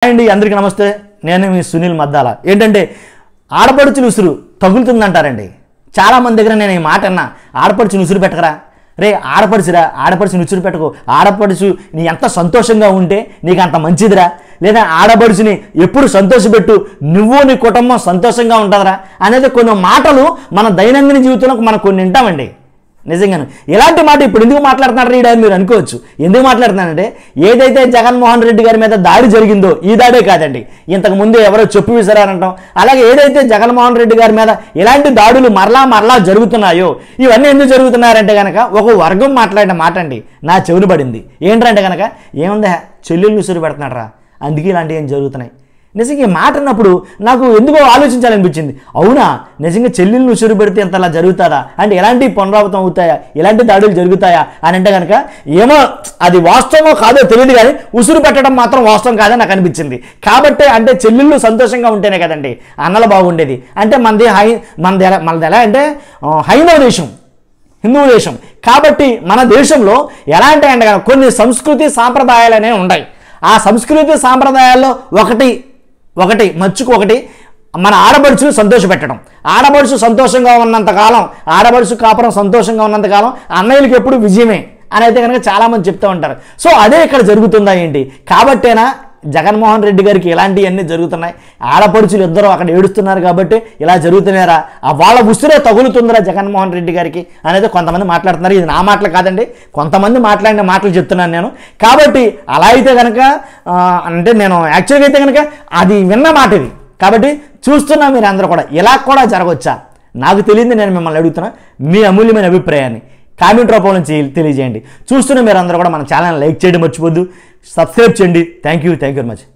అండి అందరికీ నమస్తే. నేను మీ సునీల్ మద్దాల. ఏంటంటే ఆడపడుచులు ఉసురు తగులుతుందంటారండి. చాలామంది దగ్గర నేను ఈ మాట అన్నా, ఆడపడుచుని ఉసురు పెట్టకరా, రే ఆడపడుచురా, ఆడపడుచుని ఉసురు పెట్టకు, ఆడపడుచు నీ ఎంత సంతోషంగా ఉంటే నీకు అంత మంచిదిరా, లేదా ఆడపడుచుని ఎప్పుడు సంతోషపెట్టు, నువ్వు నీ కుటుంబం సంతోషంగా ఉంటుందిరా అనేది కొన్ని మాటలు మన దైనందిన జీవితంలో మనం కొన్ని వింటామండి. నిజంగాను ఇలాంటి మాట ఇప్పుడు ఎందుకు మాట్లాడుతున్నారు రీడా మీరు అనుకోవచ్చు. ఎందుకు మాట్లాడుతున్నానంటే ఏదైతే జగన్మోహన్ రెడ్డి గారి మీద దాడి జరిగిందో ఈ దాడే కాదండి, ఇంతకు ముందు ఎవరో చెప్పు విసిరారంటాం. అలాగే ఏదైతే జగన్మోహన్ రెడ్డి గారి మీద ఇలాంటి దాడులు మరలా జరుగుతున్నాయో ఇవన్నీ ఎందుకు జరుగుతున్నారంటే కనుక ఒక వర్గం మాట్లాడిన మాట అండి నా చెవులు పడింది. ఏంటంటే కనుక ఏముందా చెల్లెళ్ళు ఉసురు పెడుతున్నాడు రా, అందుకే ఇలాంటివి ఏం జరుగుతున్నాయి. నిజంగా ఈ మాట అన్నప్పుడు నాకు ఎందుకో ఆలోచించాలనిపించింది. అవునా, నిజంగా చెల్లెళ్ళు ఉసురు పెడితే ఎంతలా జరుగుతుందా, అంటే ఎలాంటి పునరావృతం అవుతాయా, ఎలాంటి దాడులు జరుగుతాయా అని అంటే కనుక ఏమో అది వాస్తవమో కాదో తెలియదు, కానీ ఉసురు పెట్టడం మాత్రం వాస్తవం కాదని నాకు అనిపించింది. కాబట్టి అంటే చెల్లెళ్ళు సంతోషంగా ఉంటేనే కదండి అన్నలు బాగుండేది. అంటే మనది ఎలా అంటే హైందవ దేశం, హిందూ దేశం. కాబట్టి మన దేశంలో ఎలా అంటే కొన్ని సంస్కృతి సాంప్రదాయాలు అనేవి ఉన్నాయి. ఆ సంస్కృతి సాంప్రదాయాల్లో ఒకటి మచ్చుకు ఒకటి మన ఆడపడుచును సంతోషపెట్టడం. ఆడపడుచు సంతోషంగా ఉన్నంతకాలం, ఆడపడుచు కాపురం సంతోషంగా ఉన్నంతకాలం అన్నయ్యలకు ఎప్పుడు విజయమే అని అయితే కనుక చాలామంది చెప్తూ ఉంటారు. సో అదే ఇక్కడ జరుగుతుందా ఏంటి? కాబట్టేనా జగన్మోహన్ రెడ్డి గారికి ఇలాంటివన్నీ జరుగుతున్నాయి? ఆడపడుచులు ఇద్దరు అక్కడ ఏడుస్తున్నారు కాబట్టి ఇలా జరుగుతున్నారా, వాళ్ళ ఉసురే తగులుతుందిరా జగన్మోహన్ రెడ్డి గారికి అనేది కొంతమంది మాట్లాడుతున్నారు. ఇది నా మాటలు కాదండి, కొంతమంది మాట్లాడిన మాటలు చెప్తున్నాను నేను. కాబట్టి అలా అయితే కనుక అంటే నేను యాక్చువల్గా అయితే కనుక అది విన్న మాట ఇది. కాబట్టి చూస్తున్నా మీరు అందరూ కూడా ఇలా కూడా జరగవచ్చా నాకు తెలియదు. నేను మిమ్మల్ని అడుగుతున్నా మీ అమూల్యమైన అభిప్రాయాన్ని కామెంట్ రూపంలో తెలియజేయండి. చూస్తున్న మీరు అందరూ కూడా మన ఛానల్ లైక్ చేయడం మర్చిపోద్దు, సబ్స్క్రైబ్ చేయండి. Thank you very much.